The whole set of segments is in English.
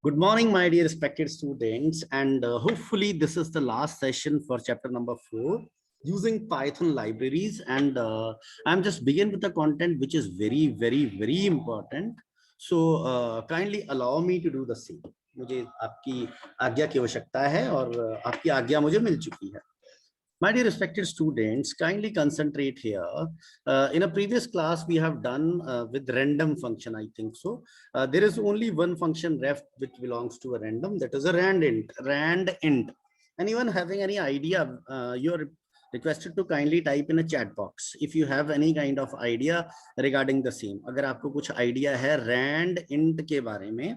Good morning, my dear respected students, and hopefully this is the last session for chapter number 4 using Python libraries. And I'm just begin with the content which is very important. So kindly allow me to do the same. मुझे आपकी आज्ञा की आवश्यकता है और आपकी आज्ञा मुझे मिल चुकी है. My dear respected students, kindly concentrate here. In a previous class, we have done with random function, I think so. There is only one function left which belongs to a random, that is a rand int. Anyone having any idea, you're requested to kindly type in a chat box if you have any kind of idea regarding the same. अगर आपको कुछ idea है rand int के बारे में,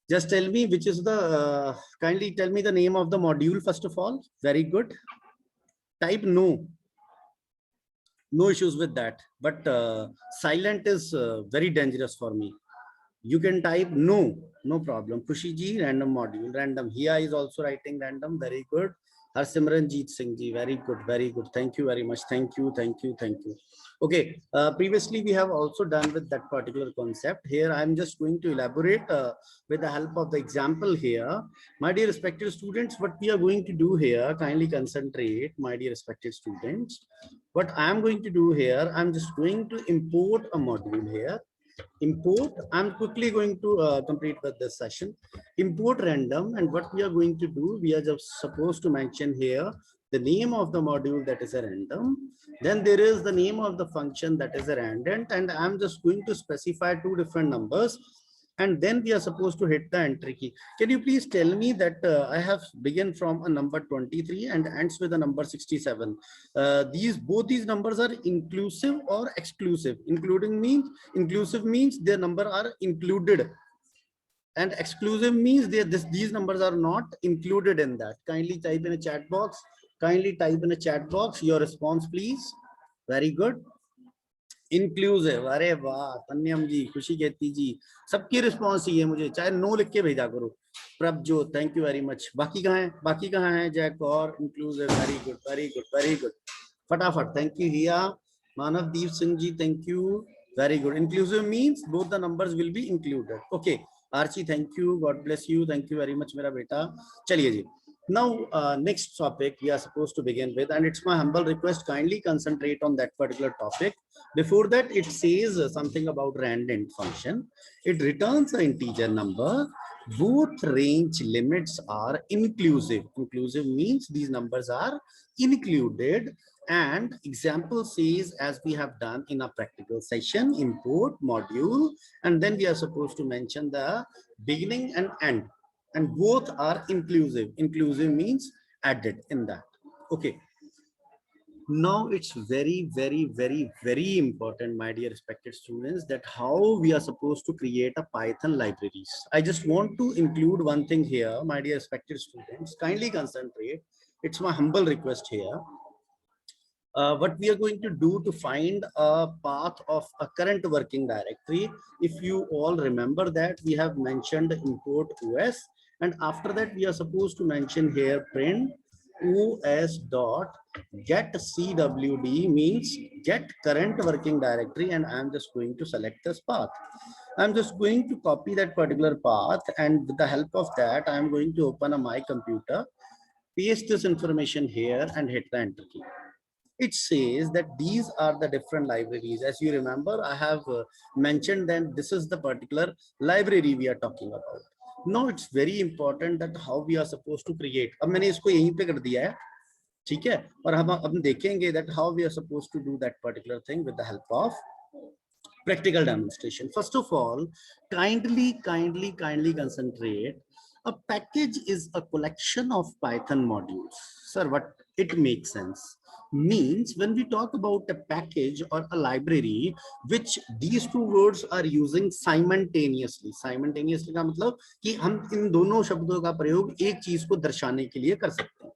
just tell me which is the, kindly tell me the name of the module first of all. Very good. Type no. No issues with that. But silent is very dangerous for me. You can type no, no problem. Khushi ji, random module, random. Here is also writing random. Very good. Harsimranjeet Singh ji, very good, very good. Thank you very much. Thank you. Okay, previously we have also done with that particular concept. Here I am just going to elaborate with the help of the example here. My dear respected students, what we are going to do here, kindly concentrate, my dear respected students. What I am going to do here, I'm just going to import a module here. Import, I'm quickly going to complete with this session. Import random, and what we are going to do, we are just supposed to mention here the name of the module, that is a random. Then there is the name of the function, that is a random, and I'm just going to specify two different numbers, and then we are supposed to hit the enter key. Can you please tell me that I have begin from a number 23 and ends with a number 67. Both these numbers are inclusive or exclusive? Inclusive means their number are included, and exclusive means these numbers are not included in that. Kindly type in a chat box. Kindly type in a chat box your response, please. Very good. Inclusive, अरे वाह तन्यम जी, खुशी कहती जी, सबकी response चाहिए मुझे, चाहे no लिख के भेजा करो. Prabhjot, thank you very much. बाकी कहाँ है जैक और इंक्लूसिव? Very good. फटाफट, थैंक यू हिया. Manavdeep Singh ji, thank you, very good. Inclusive means both the numbers will be included. Okay Archi, thank you, God bless you, thank you very much मेरा बेटा. चलिए जी. Now next topic we are supposed to begin with, and it's my humble request, kindly concentrate on that particular topic. Before that, it says something about randint function. It returns an integer number. Both range limits are inclusive. Inclusive means these numbers are included. And example says, as we have done in a practical session, import module, and then we are supposed to mention the beginning and end, and both are inclusive. Inclusive means added in that. Okay, now it's very important, my dear respected students, that how we are supposed to create a Python libraries. I just want to include one thing here, my dear respected students, kindly concentrate. It's my humble request here. What we are going to do to find a path of a current working directory. If you all remember that we have mentioned import OS, and after that we are supposed to mention here print OS dot get CWD, means get current working directory, and I'm just going to select this path. I'm just going to copy that particular path, and with the help of that I'm going to open my computer, paste this information here and hit the enter key. It says that these are the different libraries. As you remember, I have mentioned that this is the particular library we are talking about. Now it's very important that how we are supposed to create. अब मैंने इसको यहीं पे कर दिया है, ठीक है, और हम अब देखेंगे that how we are supposed to do that particular thing with the help of practical demonstration. First of all, kindly concentrate. A package is a collection of Python modules. Sir, what it makes sense? Means when we talk about a package or a library, which these two words are using simultaneously. Simultaneously का मतलब कि हम इन दोनों शब्दों का प्रयोग एक चीज को दर्शाने के लिए कर सकते हैं.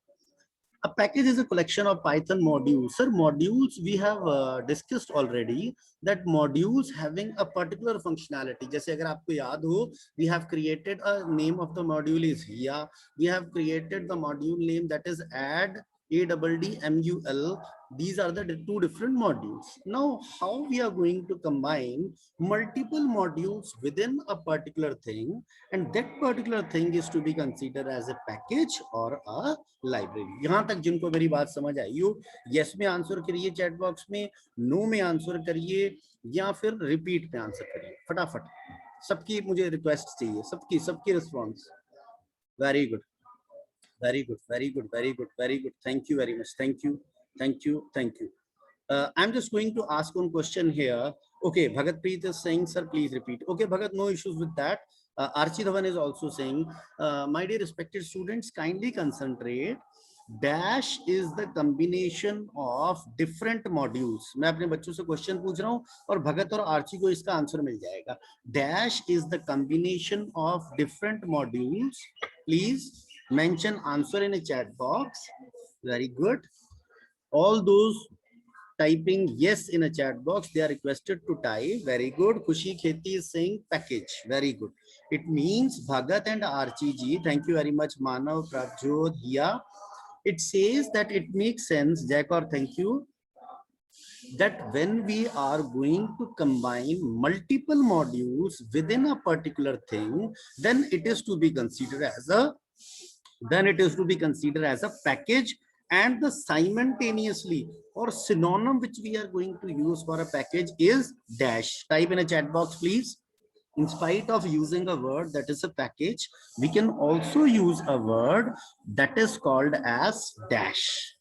A package is a collection of Python modules. Sir, modules we have discussed already, that modules having a particular functionality. जैसे अगर आपको याद हो, we have created a name of the module is here. We have created the module name, that is add ADDMUL. These are the two different modules. Now, how we are going to combine multiple modules within a particular thing, and that particular thing is to be considered as a package or a library. यहाँ तक जिनको मेरी बात समझ आई हो, yes में answer करिए chat box में, no में आंसर करिए, या फिर रिपीट में आंसर करिए फटाफट. सबकी मुझे रिक्वेस्ट चाहिए, सबकी सबकी response. Very good, very good, very good, very good, very good. Thank you very much. Thank you, thank you, thank you. I'm just going to ask one question here. Okay, Bhagat Preet is saying, sir, please repeat. Okay, Bhagat, no issues with that. Archie Dhawan is also saying, my dear respected students, kindly concentrate. Dash is the combination of different modules. मैं अपने बच्चों से question पूछ रहा हूँ और भगत और Archie को इसका आंसर मिल जाएगा. Dash is the combination of different modules. Please mention answer in a chat box. Very good. All those typing yes in a chat box, they are requested to type. Very good. Khushi Kheti is saying package. Very good. It means Bhagat and Archie ji. Thank you very much, Manav, Prabjot, Hiya. It says that it makes sense, Jackor, thank you, that when we are going to combine multiple modules within a particular thing, then it is to be considered as a package, and the simultaneously or synonym which we are going to use for a package is dash. Type in a chat box, please. In spite of using a word that is a package, we can also use a word that is called as dash.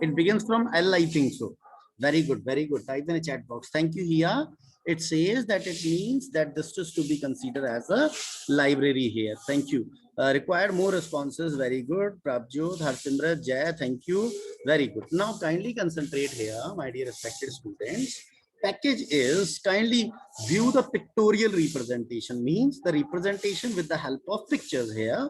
It begins from L, I think so. Very good, very good. Type in a chat box. Thank you, Hiya. It says that it means that this is to be considered as a library here. Thank you. Required more responses. Very good. Prabjot, Harshindra, Jay, thank you. Very good. Now kindly concentrate here, my dear respected students. Package is kindly view the pictorial representation, means the representation with the help of pictures here.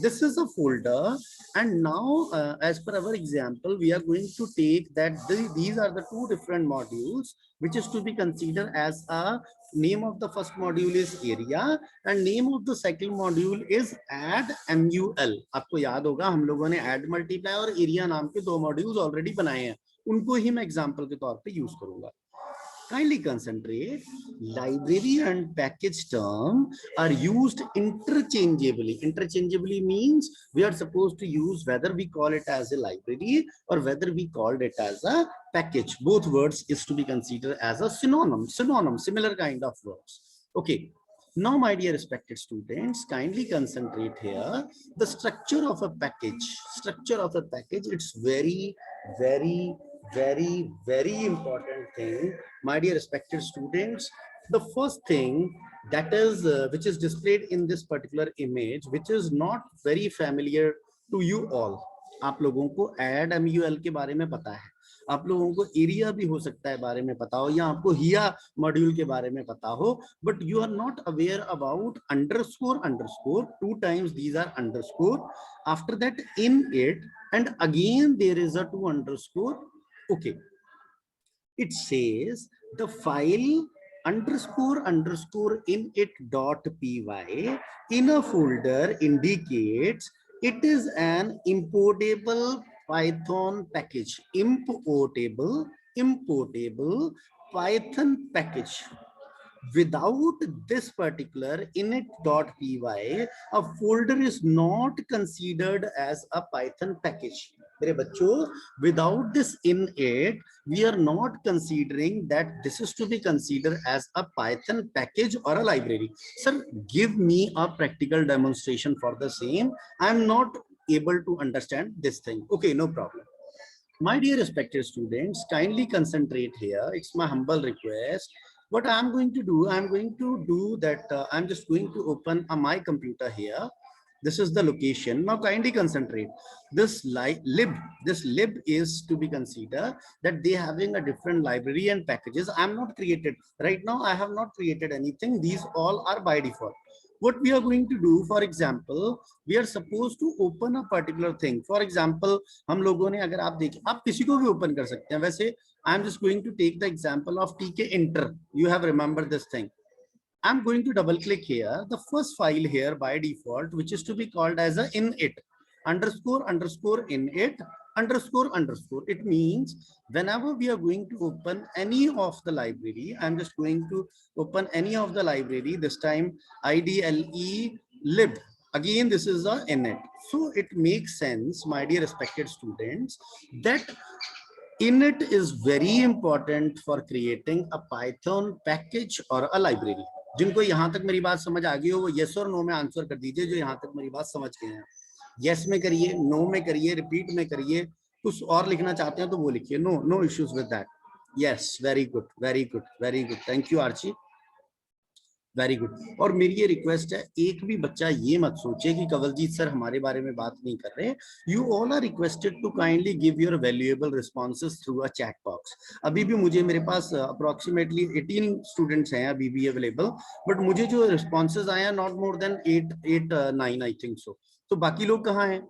This is a folder, and now as per our example, we are going to take that these are the two different modules which is to be considered as a name of the first module is area and name of the second module is add MUL. आपको याद होगा हम लोगों ने add multiply और area नाम के दो modules already बनाए हैं, उनको ही मैं example के तौर पे use करूंगा. Kindly concentrate. Library and package term are used interchangeably. Interchangeably means we are supposed to use whether we call it as a library or whether we called it as a package. Both words is to be considered as a synonym, similar kind of words. Okay. Now, my dear respected students, kindly concentrate here. The structure of a package. Structure of a package, it's very important thing, my dear respected students. The first thing that is which is displayed in this particular image, which is not very familiar to you all. आप लोगों को add MUL के बारे में पता है, आप लोगों को एरिया भी हो सकता है बारे में पता हो, या आपको हिया मॉड्यूल के बारे में पता हो, but you are not aware about underscore. Two times these are underscore, after that in it, and again there is a two underscore. Okay, it says the file underscore in it dot py in a folder indicates it is an importable Python package. Importable Python package. Without this particular init.py, a folder is not considered as a Python package. मेरे बच्चों, without this init, we are not considering that this is to be considered as a Python package or a library. Sir, give me a practical demonstration for the same. I am not able to understand this thing. Okay, no problem. My dear respected students, kindly concentrate here. It's my humble request. What I'm going to do that I'm just going to open my computer here. This is the location. Now kindly concentrate. This lib is to be considered that they having a different library and packages. I'm not created right now. I have not created anything. These all are by default. What we are going to do, for example, we are supposed to open a particular thing. For example, हम लोगों ने, अगर आप देखें, आप किसी को भी open कर सकते हैं. वैसे I'm just going to take the example of TK Enter. You have remembered this thing. I'm going to double click here. The first file here by default, which is to be called as a init underscore init. underscore underscore. It means whenever we are going to open any of the library, I'm just going to open any of the library, this time IDLE lib. Again, this is a init. So it makes sense, my dear respected students, that init is very important for creating a Python package or a library. जिनको यहाँ तक मेरी बात समझ आ गई हो वो yes और no में आंसर कर दीजिए, जो यहाँ तक मेरी बात समझ गए हैं। yes में करिए, no में करिए, repeat में करिए, कुछ और लिखना चाहते हैं तो वो लिखिए। No issues with that. Yes, very good, very good, very good. Thank you Archie. Very good. और मेरी ये रिक्वेस्ट है, एक भी बच्चा ये मत सोचे कि कंवलजीत सर हमारे बारे में बात नहीं कर रहे। You all are requested to kindly give your valuable responses through a chat box. अभी भी मुझे, मेरे पास अप्रोक्सीमेटली 18 स्टूडेंट्स हैं अभी भी अवेलेबल, बट मुझे जो रिस्पॉन्सेज आए हैं not more than 8 9 I think सो। तो बाकी लोग कहाँ हैं?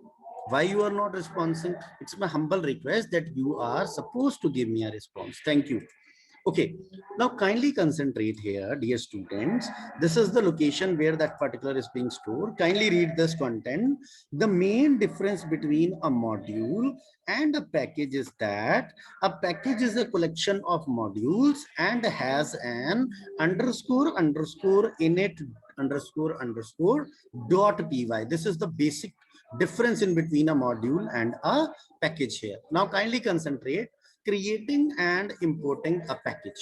Why you are not responding? It's my humble request that you are supposed to give me a response. Thank you. Okay, now kindly concentrate here, dear students. This is the location where that particular is being stored. Kindly read this content. The main difference between a module and a package is that a package is a collection of modules and has an underscore underscore init underscore underscore dot py. This is the basic difference in between a module and a package here. Now kindly concentrate. Creating and importing a package.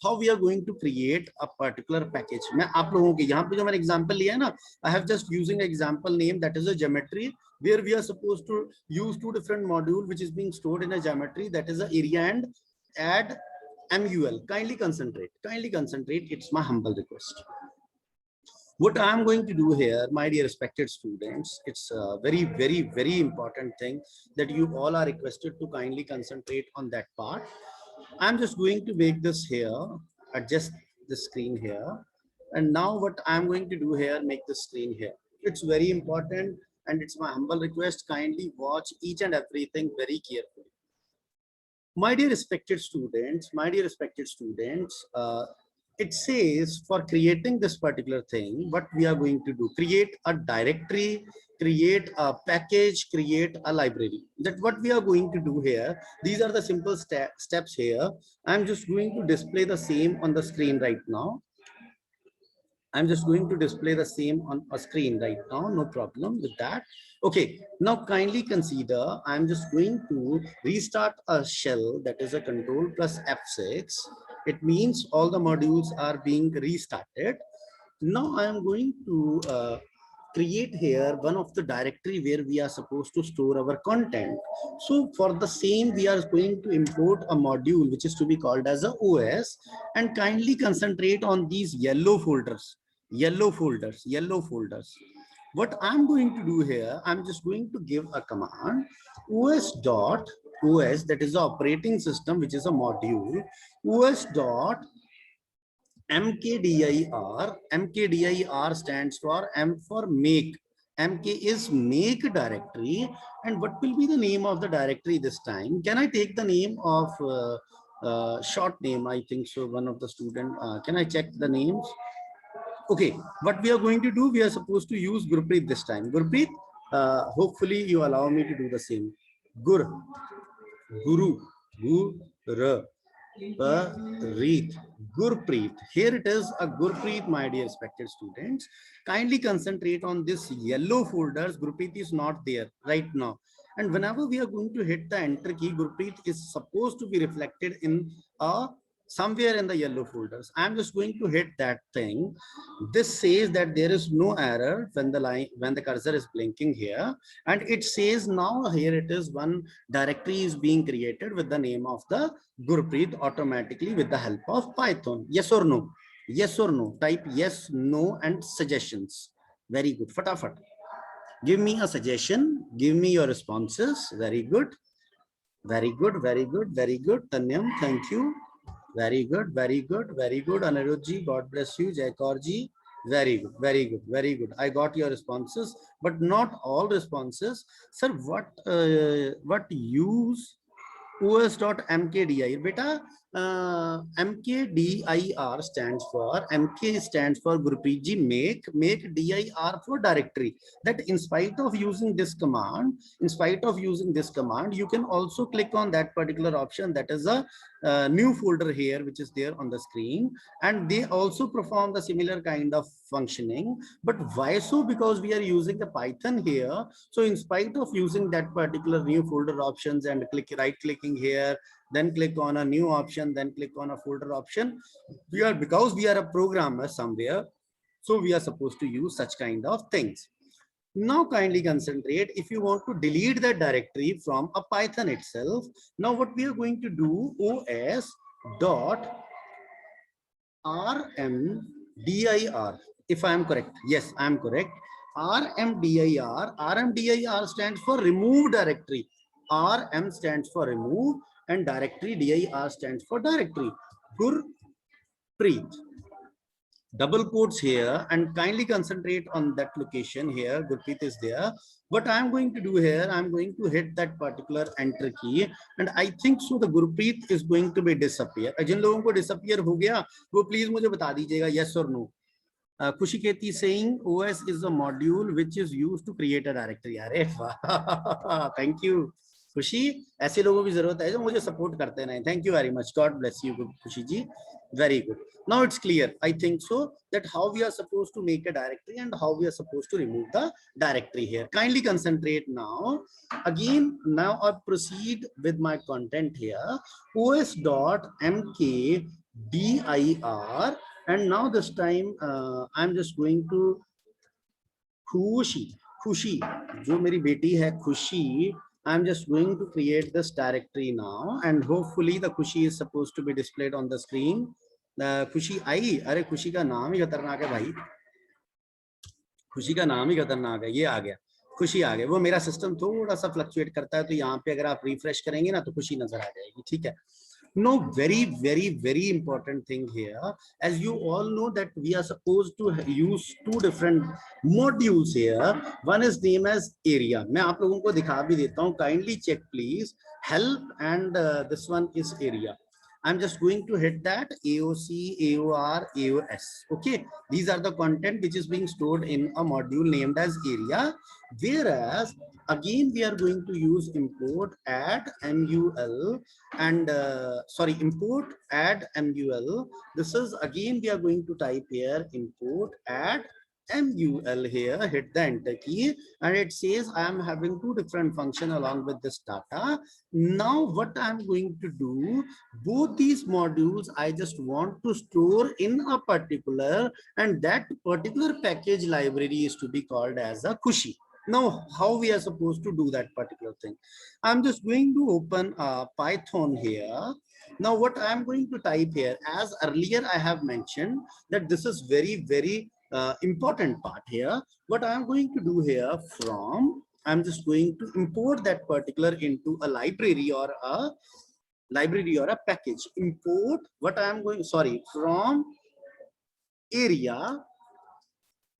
How we are going to create a particular package? मैं आप लोगों के यहाँ पे जो मैंने example लिया है ना, I have just using example name, that is a geometry, where we are supposed to use two different module which is being stored in a geometry, that is a area and add MUL. Kindly concentrate. It's my humble request. What I'm going to do here, my dear respected students, it's a very, very, very important thing that you all are requested to kindly concentrate on that part. I'm just going to make this here, adjust the screen here. And now what I'm going to do here, make the screen here. It's very important and it's my humble request, kindly watch each and everything very carefully. My dear respected students, it says for creating this particular thing, what we are going to do, create a directory, create a package, create a library. That what we are going to do here. These are the simple steps here. I'm just going to display the same on the screen right now. I'm just going to display the same on a screen right now, no problem with that. Okay, now kindly consider, I'm just going to restart a shell, that is a control plus F6. It means all the modules are being restarted. Now I am going to create here one of the directory where we are supposed to store our content. So for the same, we are going to import a module which is to be called as a OS, and kindly concentrate on these yellow folders. What I'm going to do here, I'm just going to give a command os, that is the operating system, which is a module, os dot mkdir stands for M for make. MK is make directory. And what will be the name of the directory this time? Can I take the name of short name? I think so. One of the student, can I check the names? Okay, what we are going to do, we are supposed to use Gurpreet this time. Gurpreet, hopefully you allow me to do the same. Guru, Gurpreet. Here it is, a Gurpreet, my dear respected students. Kindly concentrate on this yellow folders. Gurpreet is not there right now. And whenever we are going to hit the enter key, Gurpreet is supposed to be reflected in somewhere in the yellow folders. I'm just going to hit that thing. This says that there is no error when the cursor is blinking here, and it says now here it is one directory is being created with the name of the Gurpreet automatically with the help of Python. Yes or no? Yes or no? Type yes, no, and suggestions. Very good. Fatafat. Give me a suggestion. Give me your responses. Very good. Very good. Very good. Very good. Tanyam, thank you. Very good, very good, very good. Anirudh, God bless you. Jaikaur ji, very good, very good, very good. I got your responses, but not all responses. Sir, what use os.mkdir? Beta, MKDIR stands for, MK stands for Gurpreet ji, make DIR for directory. That in spite of using this command, you can also click on that particular option. That is a new folder here, which is there on the screen, and they also perform the similar kind of functioning. But why so? Because we are using the Python here. So in spite of using that particular new folder options and right clicking here, then click on a new option, then click on a folder option, because we are a programmer somewhere, so we are supposed to use such kind of things. Now kindly concentrate. If you want to delete that directory from a Python itself, now what we are going to do, os dot rmdir, if I am correct, yes, I am correct, rmdir stands for remove directory, rm stands for remove, and directory dir stands for directory. Gurpreet, double quotes here, and kindly concentrate on that location here. Gurpreet is there. What I'm going to do here, I'm going to hit that particular enter key, and I think so the Gurpreet is going to be disappear. जिन लोगों को disappear हो गया वो please मुझे बता दीजिएगा yes or no. Kushi Keti saying OS is a module which is used to create a directory. अरे वाह, thank you खुशी. ऐसे लोगों की जरूरत है जो मुझे सपोर्ट करते रहें. Thank you very much. God bless you, खुशी जी. Very good. Now it's clear, I think so, that how we are supposed to make a directory and how we are supposed to remove the directory here. Kindly concentrate now. Again, now I proceed with my content here. os.mkdir, and now this time I'm just going to Khushi, जो मेरी बेटी है खुशी, I'm just going to create this directory now, and hopefully the Khushi is supposed to be displayed on the screen. खुशी आई, अरे खुशी का नाम ही खतरनाक है भाई, खुशी का नाम ही खतरनाक है. ये आ गया, खुशी आ गया. वो मेरा सिस्टम थोड़ा सा फ्लक्चुएट करता है, तो यहाँ पे अगर आप रिफ्रेश करेंगे ना तो खुशी नजर आ जाएगी. ठीक है. No, very important thing here. As you all know that we are supposed to use two different modules here. One is named as area. मैं आप लोगों को दिखा भी देता हूँ. Kindly check please. Help, and this one is area. I'm just going to hit that AOC, AOR, AOS. Okay, these are the content which is being stored in a module named as area. Whereas again we are going to use import add mul, and import add mul. This is again we are going to type here import add mul here, hit the enter key, and it says I am having two different functions along with this data. Now what I'm going to do, both these modules I just want to store in a particular, and that particular package library is to be called as a Khushi. Now how we are supposed to do that particular thing, I'm just going to open a Python here. Now what I'm going to type here, as earlier I have mentioned that this is very important part here. What I'm going to do here, I'm just going to import that particular into a library or a package. Import what I'm going, from area,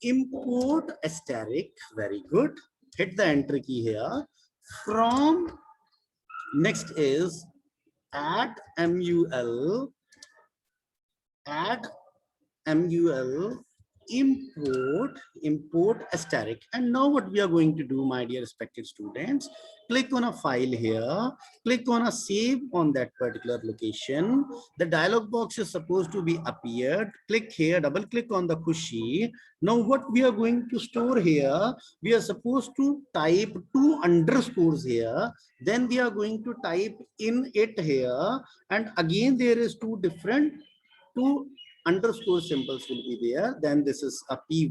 import asterisk. Very good. Hit the enter key here. From, next is add mul, import asterisk. And now what we are going to do, my dear respected students, click on a file here, click on a save on that particular location. The dialog box is supposed to be appeared. Click here, double click on the Khushi. Now what we are going to store here, we are supposed to type two underscores here, then we are going to type in it here, and again there is two underscore symbols will be there, then this is a py.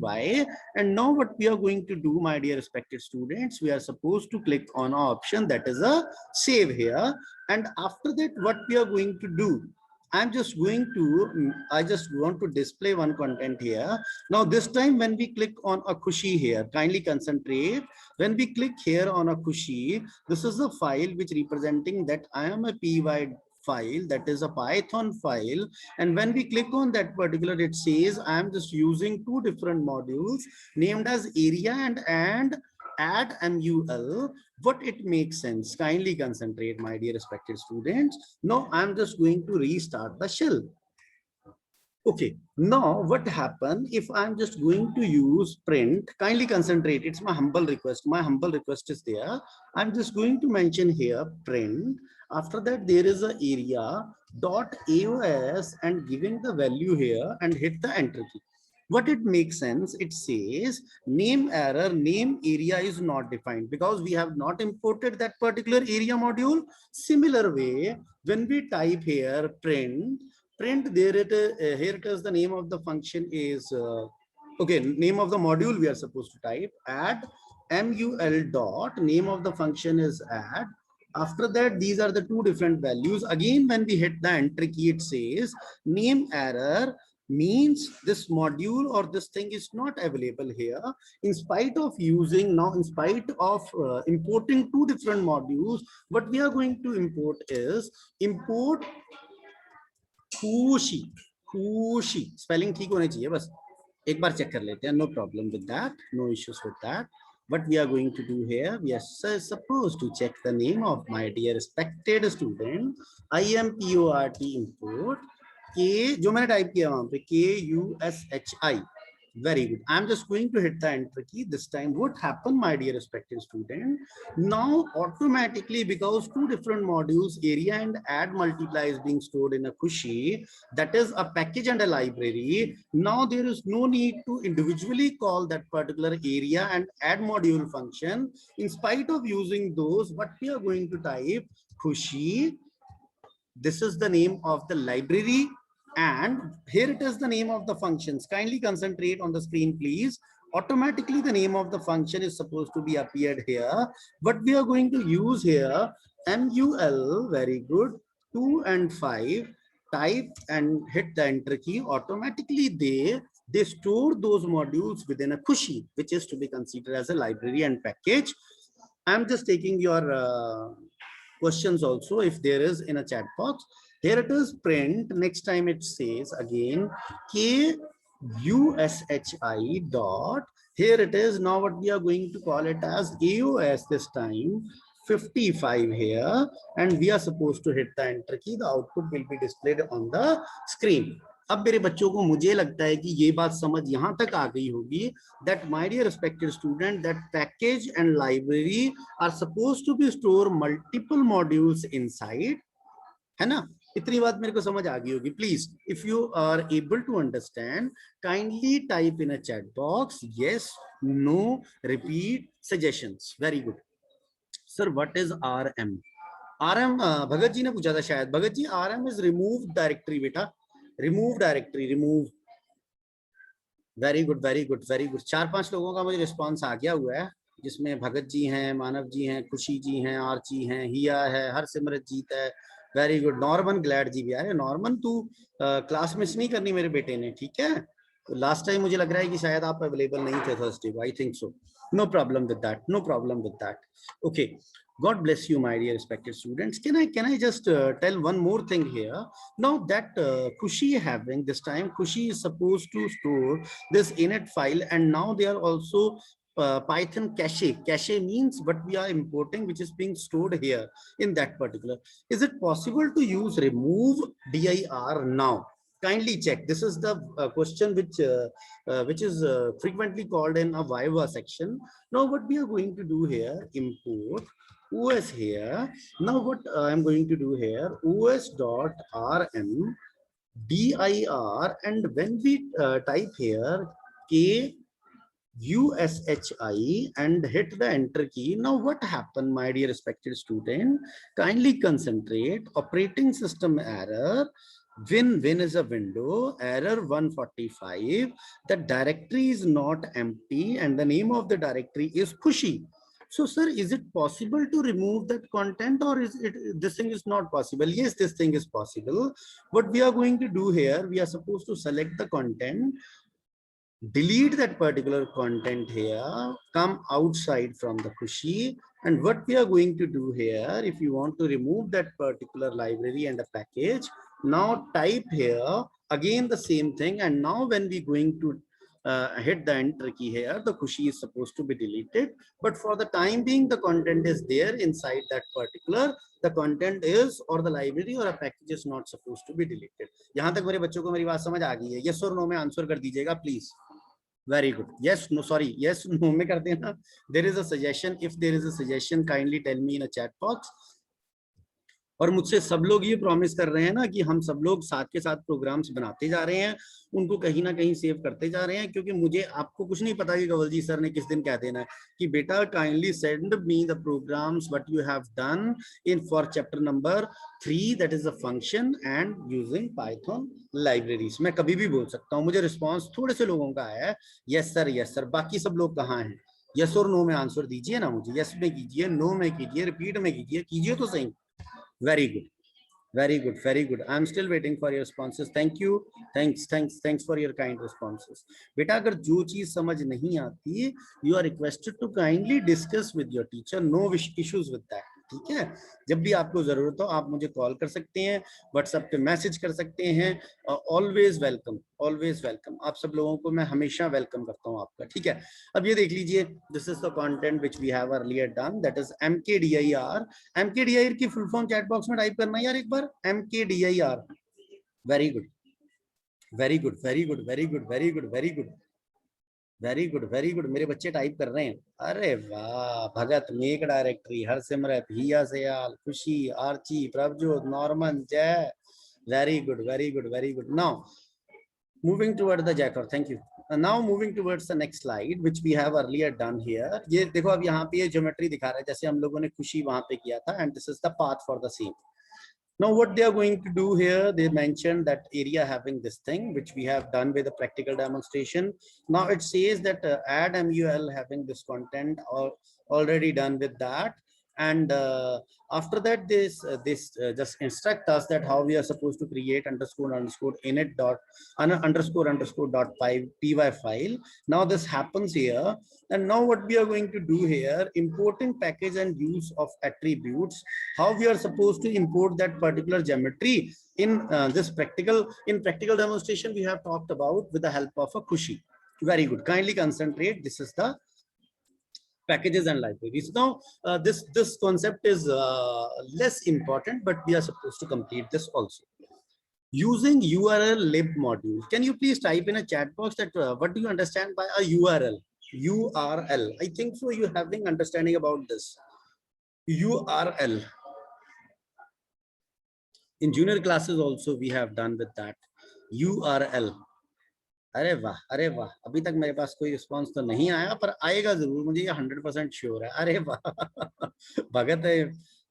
And now what we are going to do, my dear respected students, we are supposed to click on an option that is a save here, and after that what we are going to do, I just want to display one content here. Now this time when we click on a Khushi here, kindly concentrate. When we click here on a Khushi, this is a file which representing that I am a py file, that is a Python file. And when we click on that particular, it says I am just using two different modules named as area and add MUL, what it makes sense. Kindly concentrate, my dear respected students. Now I'm just going to restart the shell. Okay, now what happen if I'm just going to use print? Kindly concentrate, it's my humble request. My humble request is there. I'm just going to mention here print. After that, there is a area dot AOS and giving the value here and hit the enter key. What it makes sense, it says name error, name area is not defined because we have not imported that particular area module. Similar way, when we type here print there it here it is, the name of the function is okay, name of the module we are supposed to type add MUL dot, name of the function is add. After that, these are the two different values. Again, when we hit the enter key, it says name error, means this module or this thing is not available here. In spite of using now, in spite of importing two different modules, what we are going to import is import खुशी, खुशी spelling ठीक होनी चाहिए, बस एक बार check कर लेते हैं. No problem with that, no issues with that. What we are going to do here, we are supposed to check the name of my dear respected student. IMPORT import K, जो मैंने type किया वहां पे KUSHI. Very good. I'm just going to hit the enter key. This time what happened, my dear respected student? Now automatically, because two different modules, area and add multiply, is being stored in a Kushi, that is a package and a library. Now there is no need to individually call that particular area and add module function. In spite of using those, what we are going to type Kushi. This is the name of the library. And here it is the name of the functions. Kindly concentrate on the screen, please. Automatically, the name of the function is supposed to be appeared here. But we are going to use here MUL, very good, 2 and 5, type and hit the enter key. Automatically, they store those modules within a Kushi, which is to be considered as a library and package. I'm just taking your questions also if there is in a chat box. Here it is print. Next time it says again KUSHI dot. Here it is. Now what we are going to call it as AOS this time. 55 here, and we are supposed to hit the enter key. The output will be displayed on the screen. अब मेरे बच्चों को मुझे लगता है कि ये बात समझ यहां तक आ गई होगी that my dear respected student, that package and library are supposed to be store multiple modules inside, है ना? इतनी बात मेरे को समझ आ गई होगी. Please, if you are able to understand, kindly type in a chat box yes, no, repeat, suggestions. Very good. Sir, what is RM? RM Bhagat ji ने पूछा था शायद. Bhagat ji, RM is remove directory बेटा. Remove directory, remove. Very good, very good, very good. 4-5 लोगों का मुझे response आ गया हुआ है, जिसमें भगत जी हैं, मानव जी हैं, खुशी जी हैं, आरची हैं, हिया है, हरसिमरत जीत है. Very good. नॉर्मन ग्लैड जी भी आ रहे. नॉर्मन, तू क्लास मिस नहीं करनी मेरे बेटे ने, ठीक है? तो लास्ट टाइम मुझे लग रहा है कि शायद आप अवेलेबल नहीं थे Thursday. I think so. No problem with that, no problem with that. Okay, God bless you, my dear respected students. Can I just tell one more thing here? Now that Kushi having this time, Kushi is supposed to store this init file, and now they are also Python cache. Cache means what we are importing, which is being stored here in that particular. Is it possible to use remove dir now? Kindly check. This is the question which is frequently called in a Viva section. Now what we are going to do here, import OS here. Now what I'm going to do here, os.rm dir, and when we type here KUSHI and hit the enter key. Now what happened, my dear respected student? Kindly concentrate. Operating system error. Win is a window, error 145. The directory is not empty and the name of the directory is Kushi. So sir, is it possible to remove that content, or is it this thing is not possible? Yes, this thing is possible. What we are going to do here, we are supposed to select the content, delete that particular content here, come outside from the Kushi, and what we are going to do here, if you want to remove that particular library and a package, now type here again the same thing, and now when we going to hit the enter key here, the Khushi is supposed to be deleted. But for the time being, the content is there inside that particular, the content is or the library or a package is not supposed to be deleted. यहाँ तक मेरे बच्चों को मेरी बात समझ आ गई है? Yes or no में आंसर कर दीजिएगा please. Very good. Yes, no, sorry. Yes, no में कर देना. There is a suggestion. If there is a suggestion, kindly tell me in a chat box. और मुझसे सब लोग ये प्रॉमिस कर रहे हैं ना कि हम सब लोग साथ के साथ प्रोग्राम्स बनाते जा रहे हैं, उनको कहीं ना कहीं सेव करते जा रहे हैं, क्योंकि मुझे आपको कुछ नहीं पता कि कंवलजीत सर ने किस दिन कह देना है कि बेटा kindly send me the programs what you have done in for chapter number 3, that is the function and using Python libraries. मैं कभी भी बोल सकता हूँ. मुझे रिस्पॉन्स थोड़े से लोगों का आया है यस सर, यस सर. बाकी सब लोग कहाँ हैं? यस और नो में आंसर दीजिए ना मुझे. यस में कीजिए, नो में कीजिए, रिपीट में कीजिए, कीजिए तो सही. Very good, very good, very good. I'm still waiting for your responses. Thank you. Thanks for your kind responses. बेटा अगर जो चीज समझ नहीं आती, you are requested to kindly discuss with your teacher. No issues with that. ठीक है. जब भी आपको जरूरत हो आप मुझे कॉल कर सकते हैं, व्हाट्सएप पे मैसेज कर सकते हैं. Always welcome, always welcome. आप सब लोगों को मैं हमेशा वेलकम करता हूँ आपका. ठीक है. अब ये देख लीजिए, this is the content which we have earlier done, that is MKDIR. MKDIR की फुल फॉर्म चैट बॉक्स में टाइप करना यार एक बार. MKDIR. Very good, very good, very good, very good, very good, very good, very good, very good. मेरे बच्चे type कर रहे हैं. अरे वाह. Bhagat, make directory, Harsimrat, Hiya Sayal, Khushi, Archi, Prabhjot, Norman, Jai. Very good, very good, very good. Now moving toward the Jacker. Thank you. Now moving towards the next slide which we have earlier done here. ये देखो अब यहाँ पे ये ज्योमेट्री दिखा रहा है जैसे हम लोगों ने खुशी वहां पे किया था, and this is the path for the same. Now what they are going to do here, they mentioned that area having this thing which we have done with the practical demonstration. Now it says that add MUL having this content or already done with that, and after that this just instruct us that how we are supposed to create underscore init dot underscore dot py file. Now this happens here, and now what we are going to do here, importing package and use of attributes, how we are supposed to import that particular geometry in this practical demonstration we have talked about with the help of a Khushi. Very good. Kindly concentrate. This is the packages and libraries. Now this concept is less important, but we are supposed to complete this also. Using URL lib module. Can you please type in a chat box that what do you understand by a URL? URL. I think so you having understanding about this. URL. In junior classes also we have done with that. URL. अरे वाह, अरे वाह. अभी तक मेरे पास कोई response तो नहीं आया, पर आएगा जरूर, मुझे ये 100% श्योर है. अरे वाह. भगत है,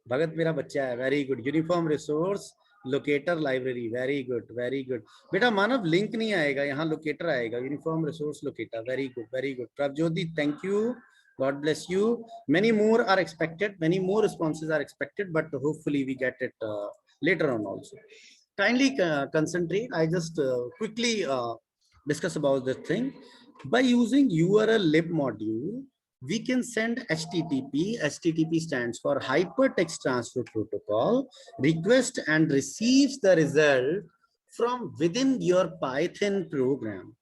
भगत मेरा बच्चा है. Very good. Uniform resource locator library. Very good, very good. बेटा मानव लिंक नहीं आएगा, यहाँ लोकेटर आएगा. Uniform resource locator. Very good, very good. Prabhjyoti, thank you. God bless you. Many more are expected. Many more responses are expected, but hopefully we get it later on also. Kindly concentrate. I just quickly discuss about this thing. By using URL lib module, we can send HTTP. HTTP stands for Hypertext Transfer Protocol. Request and receives the result from within your Python program.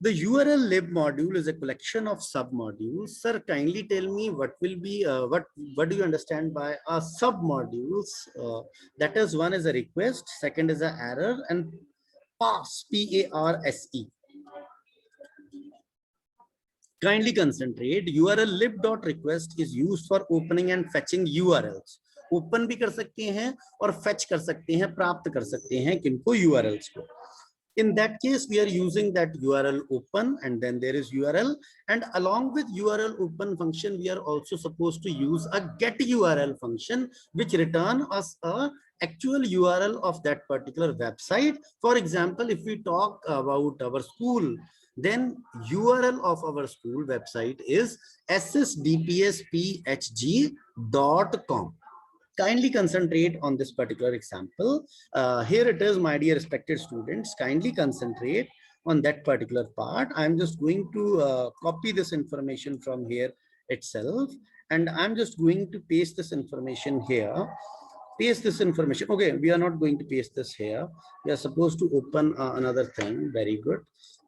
The URL lib module is a collection of submodules. Sir, kindly tell me what will be what do you understand by submodules? That is, one is a request, second is an error, and parse, P-A-R-S-E. Kindly concentrate. URL lib.request is used for opening and fetching URLs. Open भी कर सकते हैं और fetch कर सकते हैं, प्राप्त कर सकते हैं किनको? URLs को. In that case, we are using that URL open, and then there is URL, and along with URL open function, we are also supposed to use a get URL function, which return us a actual URL of that particular website. For example, if we talk about our school, then URL of our school website is ssdpsphg.com. Kindly concentrate on this particular example. Here it is, my dear respected students. Kindly concentrate on that particular part. I'm just going to copy this information from here itself, and I'm just going to paste this information here. paste this information. Okay, we are not going to paste this here. We are supposed to open another thing. Very good.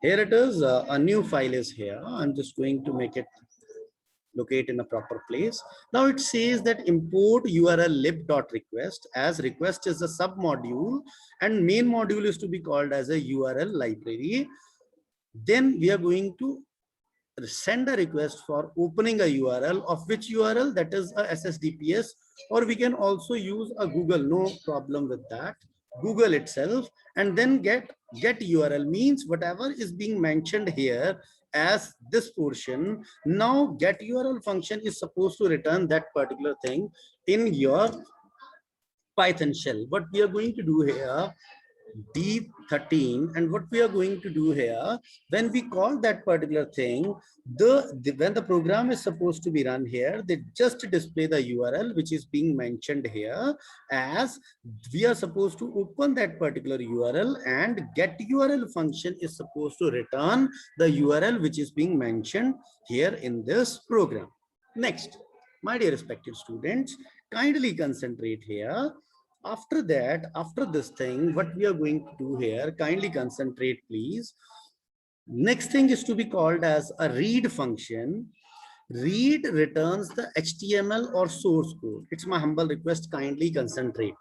Here it is. A new file is here. I'm just going to make it locate in a proper place. Now it says that import URL lib.request, as request is a sub module and main module is to be called as a URL library. Then we are going to send a request for opening a URL, of which URL, that is a SSDPS, or we can also use a Google, no problem with that, Google itself. And then get URL means whatever is being mentioned here as this portion. Now get URL function is supposed to return that particular thing in your Python shell. What we are going to do here, D13, and what we are going to do here, when we call that particular thing, when the program is supposed to be run here, they just display the URL which is being mentioned here, as we are supposed to open that particular URL, and get URL function is supposed to return the URL which is being mentioned here in this program. Next, my dear respected students, kindly concentrate here. After that, after this thing, what we are going to do here, kindly concentrate, please. Next thing is to be called as a read function. Read returns the HTML or source code. It's my humble request, kindly concentrate.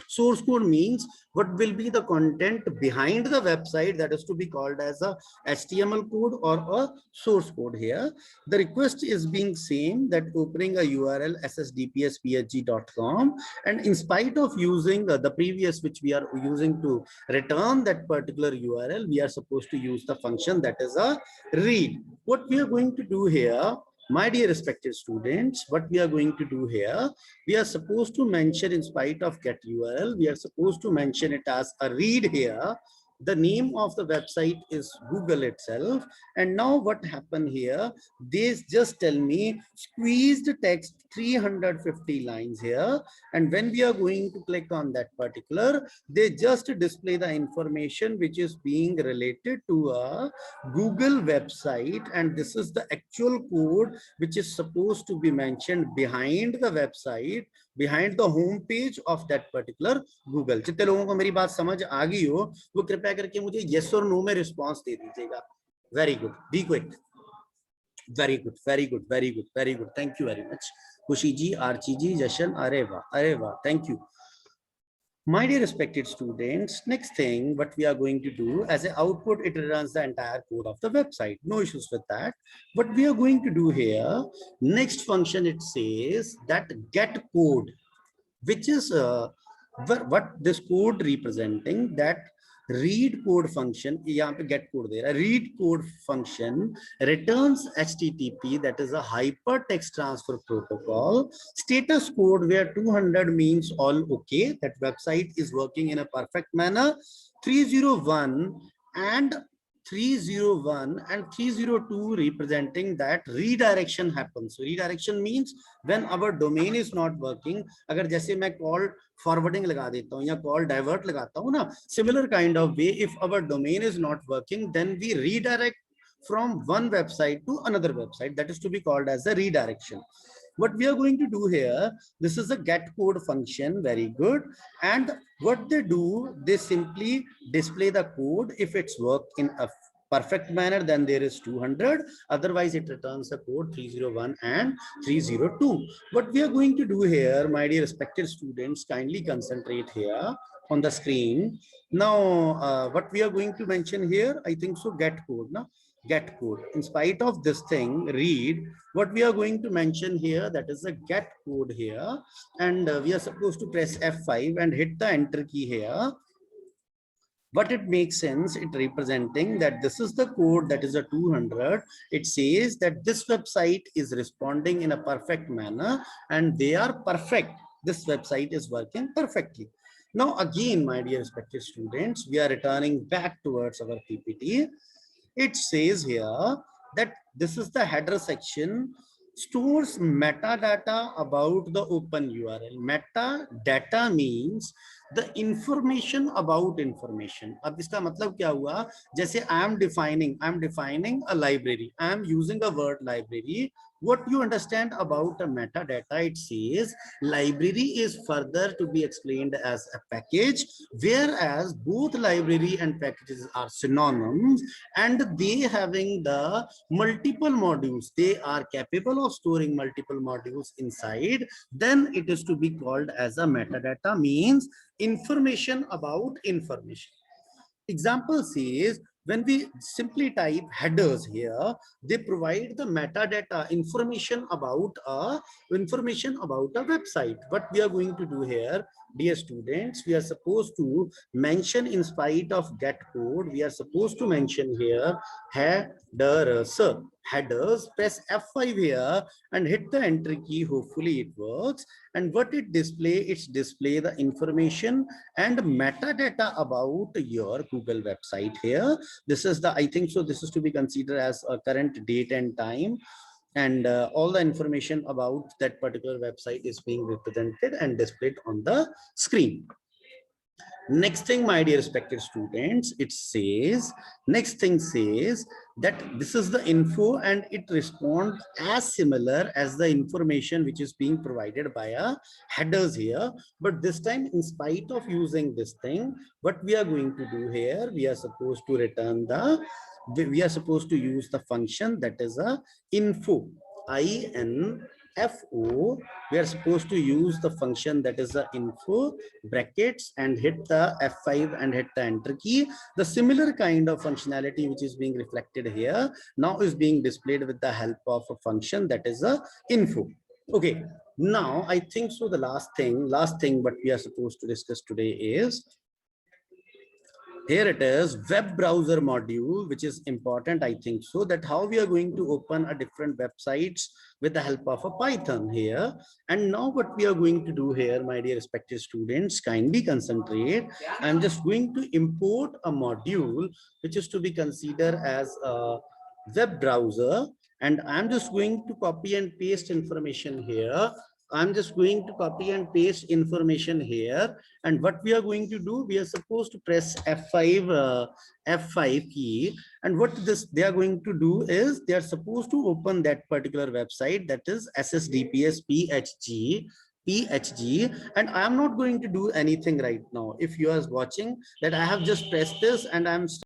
Source code means what will be the content behind the website, that is to be called as a HTML code or a source code here. The request is being same, that opening a URL ssdpspsg.com, and in spite of using the previous which we are using to return that particular URL, we are supposed to use the function that is a read. What we are going to do here, my dear respected students, what we are going to do here, we are supposed to mention, in spite of get URL, we are supposed to mention it as a read here. The name of the website is Google itself. And now what happened here, they just tell me squeezed text 350 lines here. And when we are going to click on that particular, they just display the information which is being related to a Google website. And this is the actual code which is supposed to be mentioned behind the website, behind the home page of that particular Google. जितने लोगों को मेरी बात समझ आ गई हो, वो कृपया करके मुझे yes or no में response दे दीजिएगा. Very good. Be quick. Very good. Very good. Very good. Very good. Thank you very much. Kushi ji, Archie ji, Jashan, Areva, Areva. Thank you. My dear respected students, next thing what we are going to do, as an output, it runs the entire code of the website. No issues with that. What we are going to do here, next function, it says that get code, which is what this code representing, that read code function, यहाँ पे get code दे रहा है, read code function returns HTTP, that is a hypertext transfer protocol, status code where 200 means all okay, that website is working in a perfect manner, 301 and 302 representing that redirection happens. So redirection means when our domain is not working, अगर जैसे मैं call forwarding लगा देता हूँ या call divert लगाता हूँ ना, similar kind of way, if our domain is not working, then we redirect from one website to another website. That is to be called as a redirection. What we are going to do here, this is a get code function. Very good. And what they do, they simply display the code. If it's worked in a perfect manner, then there is 200. Otherwise, it returns the code 301 and 302. What we are going to do here, my dear respected students, kindly concentrate here on the screen. Now, what we are going to mention here, I think so, get code. Now, get code. In spite of this thing, read, what we are going to mention here, that is a get code here. And we are supposed to press F5 and hit the enter key here. But it makes sense, it representing that this is the code, that is a 200. It says that this website is responding in a perfect manner and they are perfect. This website is working perfectly. Now, again, my dear respected students, we are returning back towards our PPT. It says here that this is the header section, stores metadata about the open URL. Metadata means the information about information. अब इसका मतलब क्या हुआ? जैसे I am defining a library. I am using a word library. What you understand about a metadata? It says library is further to be explained as a package, whereas both library and packages are synonyms, and they having the multiple modules, they are capable of storing multiple modules inside, then it is to be called as a metadata, means information about information. Example says, when we simply type headers here, they provide the metadata information about a website. What we are going to do here, dear students, we are supposed to mention, in spite of get code, we are supposed to mention here headers. Headers, press F5 here and hit the enter key. Hopefully it works. And what it display? It's display the information and metadata about your Google website here. This is the, I think so, this is to be considered as a current date and time, and all the information about that particular website is being represented and displayed on the screen. Next thing, my dear respected students, it says, next thing says that this is the info and it responds as similar as the information which is being provided by a headers here. But this time, in spite of using this thing, what we are going to do here, we are supposed to return the, we are supposed to use the function that is a info, info. We are supposed to use the function that is the info brackets and hit the F5 and hit the enter key. The similar kind of functionality which is being reflected here now is being displayed with the help of a function that is a info. Okay, now I think so the last thing what we are supposed to discuss today is, here it is, web browser module, which is important, I think so, that how we are going to open a different websites with the help of a Python here. And now what we are going to do here, my dear respected students, kindly concentrate. I'm just going to import a module which is to be considered as a web browser, and I'm just going to copy and paste information here. I'm just going to copy and paste information here. And what we are going to do, we are supposed to press F5 key. And what this they are going to do is, they are supposed to open that particular website, that is SSDPS PHG, and I am not going to do anything right now. If you are watching that, I have just pressed this and I'm